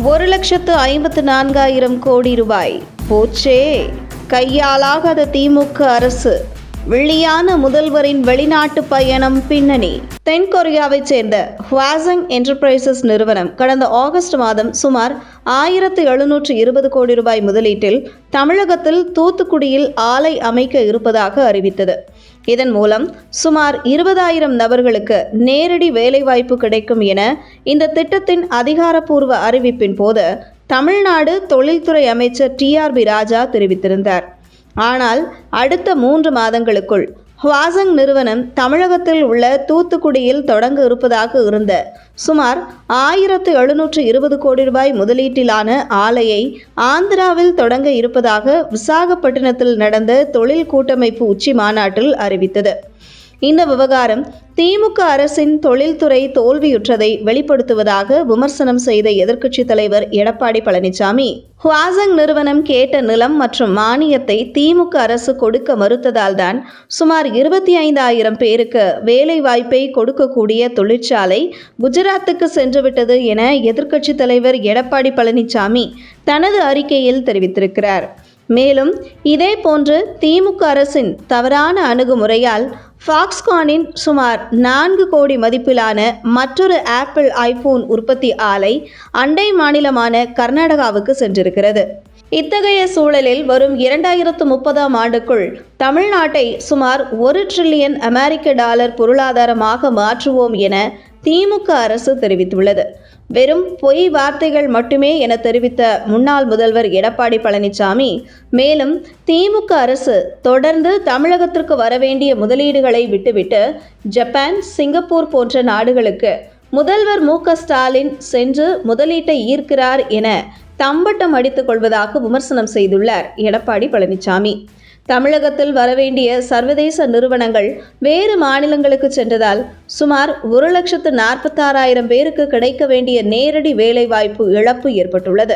1,54,000 கோடி ரூபாய் போச்சே. கையாலாகாத திமுக அரசு. வெளியான முதல்வரின் வெளிநாட்டு பயணம் பின்னணி. தென்கொரியாவைச் சேர்ந்த ஹுவாசங் என்டர்பிரைசஸ் நிறுவனம் கடந்த ஆகஸ்ட் மாதம் சுமார் 1,720 கோடி ரூபாய் முதலீட்டில் தமிழகத்தில் தூத்துக்குடியில் ஆலை அமைக்க இருப்பதாக அறிவித்தது. இதன் மூலம் சுமார் 20,000 நபர்களுக்கு நேரடி வேலைவாய்ப்பு கிடைக்கும் என இந்த திட்டத்தின் அதிகாரப்பூர்வ அறிவிப்பின் போது தமிழ்நாடு தொழில்துறை அமைச்சர் TRB ராஜா தெரிவித்திருந்தார். ஆனால் அடுத்த 3 மாதங்களுக்குள் ஹுவாசங் நிறுவனம் தமிழகத்தில் உள்ள தூத்துக்குடியில் தொடங்க இருப்பதாக இருந்த சுமார் 1,720 கோடி ரூபாய் முதலீட்டிலான ஆலையை ஆந்திராவில் தொடங்க இருப்பதாக விசாகப்பட்டினத்தில் நடந்த தொழில் கூட்டமைப்பு உச்சி மாநாட்டில் அறிவித்தது. இந்த விவகாரம் திமுக அரசின் தொழில்துறை தோல்வியுற்றதை வெளிப்படுத்துவதாக விமர்சனம் செய்த எதிர்க்கட்சித் தலைவர் எடப்பாடி பழனிசாமி, ஹுவாசங் நிறுவனம் கேட்ட நிலம் மற்றும் மானியத்தை திமுக அரசு கொடுக்க மறுத்ததால் தான் சுமார் 25,000 பேருக்கு வேலை வாய்ப்பை கொடுக்கக்கூடிய தொழிற்சாலை குஜராத்துக்கு சென்றுவிட்டது என எதிர்க்கட்சித் தலைவர் எடப்பாடி பழனிசாமி தனது அறிக்கையில் தெரிவித்திருக்கிறார். மேலும் இதே போன்று திமுக அரசின் தவறான அணுகுமுறையால் ஃபாக்ஸ்கானின் சுமார் 4 கோடி மதிப்பிலான மற்றொரு ஆப்பிள் ஐபோன் உற்பத்தி ஆலை அண்டை மாநிலமான கர்நாடகாவுக்கு சென்றிருக்கிறது. இத்தகைய சூழலில் வரும் 2030ஆம் ஆண்டுக்குள் தமிழ்நாட்டை சுமார் $1 டிரில்லியன் அமெரிக்க பொருளாதாரமாக மாற்றுவோம் என திமுக அரசு தெரிவித்துள்ளது. வெறும் பொய் வார்த்தைகள் மட்டுமே என தெரிவித்த முன்னாள் முதல்வர் எடப்பாடி பழனிசாமி, மேலும் திமுக அரசு தொடர்ந்து தமிழகத்திற்கு வரவேண்டிய முதலீடுகளை விட்டுவிட்டு ஜப்பான், சிங்கப்பூர் போன்ற நாடுகளுக்கு முதல்வர் மு.க.ஸ்டாலின் சென்று முதலீட்டை ஈர்க்கிறார் என தம்பட்டம் அடித்துக் கொள்வதாக விமர்சனம் செய்துள்ளார் எடப்பாடி பழனிசாமி. தமிழகத்தில் வரவேண்டிய சர்வதேச நிறுவனங்கள் வேறு மாநிலங்களுக்கு சென்றதால் சுமார் 1,46,000 பேருக்கு கிடைக்க வேண்டிய நேரடி வேலைவாய்ப்பு இழப்பு ஏற்பட்டுள்ளது.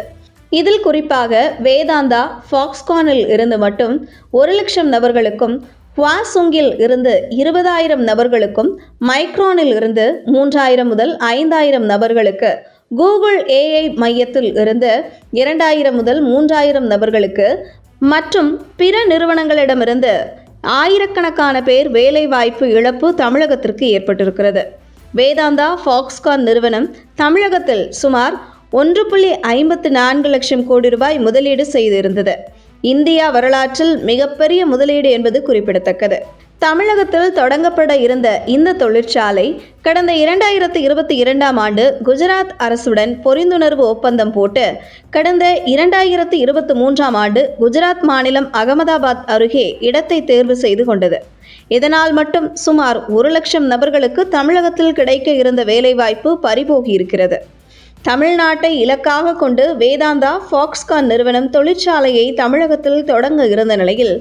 இதில் குறிப்பாக வேதாந்தா, ஃபாக்ஸ்கானில் இருந்து மட்டும் 1,00,000 நபர்களுக்கும், ஹுவாசுங்கில் இருந்து 20,000 நபர்களுக்கும், மைக்ரானில் இருந்து 3,000 முதல் 5,000 நபர்களுக்கு, கூகுள் AI மையத்தில் இருந்து 2,000 முதல் 3,000 நபர்களுக்கு மற்றும் பிற நிறுவனங்களிடமிருந்து ஆயிரக்கணக்கான பேர் வேலைவாய்ப்பு இழப்பு தமிழகத்திற்கு ஏற்பட்டிருக்கிறது. வேதாந்தா, ஃபாக்ஸ்கான் நிறுவனம் தமிழகத்தில் சுமார் 1,54 லட்சம் கோடி ரூபாய் முதலீடு செய்திருந்தது. இந்தியா வரலாற்றில் மிகப்பெரிய முதலீடு என்பது குறிப்பிடத்தக்கது. தமிழகத்தில் தொடங்கப்பட இருந்த இந்த தொழிற்சாலை கடந்த 2022ஆம் ஆண்டு குஜராத் அரசுடன் புரிந்துணர்வு ஒப்பந்தம் போட்டு கடந்த 2023ஆம் ஆண்டு குஜராத் மாநிலம் அகமதாபாத் அருகே இடத்தை தேர்வு செய்து கொண்டது. இதனால் மட்டும் சுமார் 1,00,000 நபர்களுக்கு தமிழகத்தில் கிடைக்க இருந்த வேலைவாய்ப்பு பறிபோகியிருக்கிறது. தமிழ்நாட்டை இலக்காக கொண்டு வேதாந்தா, ஃபாக்ஸ்கான் நிறுவனம் தொழிற்சாலையை தமிழகத்தில் தொடங்க இருந்த நிலையில்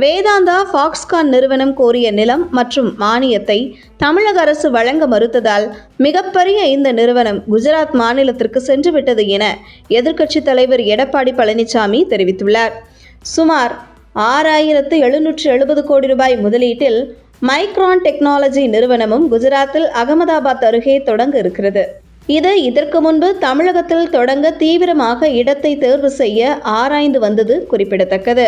வேதாந்தா, ஃபாக்ஸ்கான் நிறுவனம் கோரிய நிலம் மற்றும் மானியத்தை தமிழக அரசு வழங்க மறுத்ததால் மிகப்பெரிய இந்த நிறுவனம் குஜராத் மாநிலத்திற்கு சென்றுவிட்டது என எதிர்க்கட்சித் தலைவர் எடப்பாடி பழனிசாமி தெரிவித்துள்ளார். சுமார் 6,770 கோடி ரூபாய் முதலீட்டில் மைக்ரான் டெக்னாலஜி நிறுவனமும் குஜராத்தில் அகமதாபாத் அருகே தொடங்க இருக்கிறது. இது இதற்கு முன்பு தமிழகத்தில் தொடங்க தீவிரமாக இடத்தை தேர்வு செய்ய ஆராய்ந்து வந்தது குறிப்பிடத்தக்கது.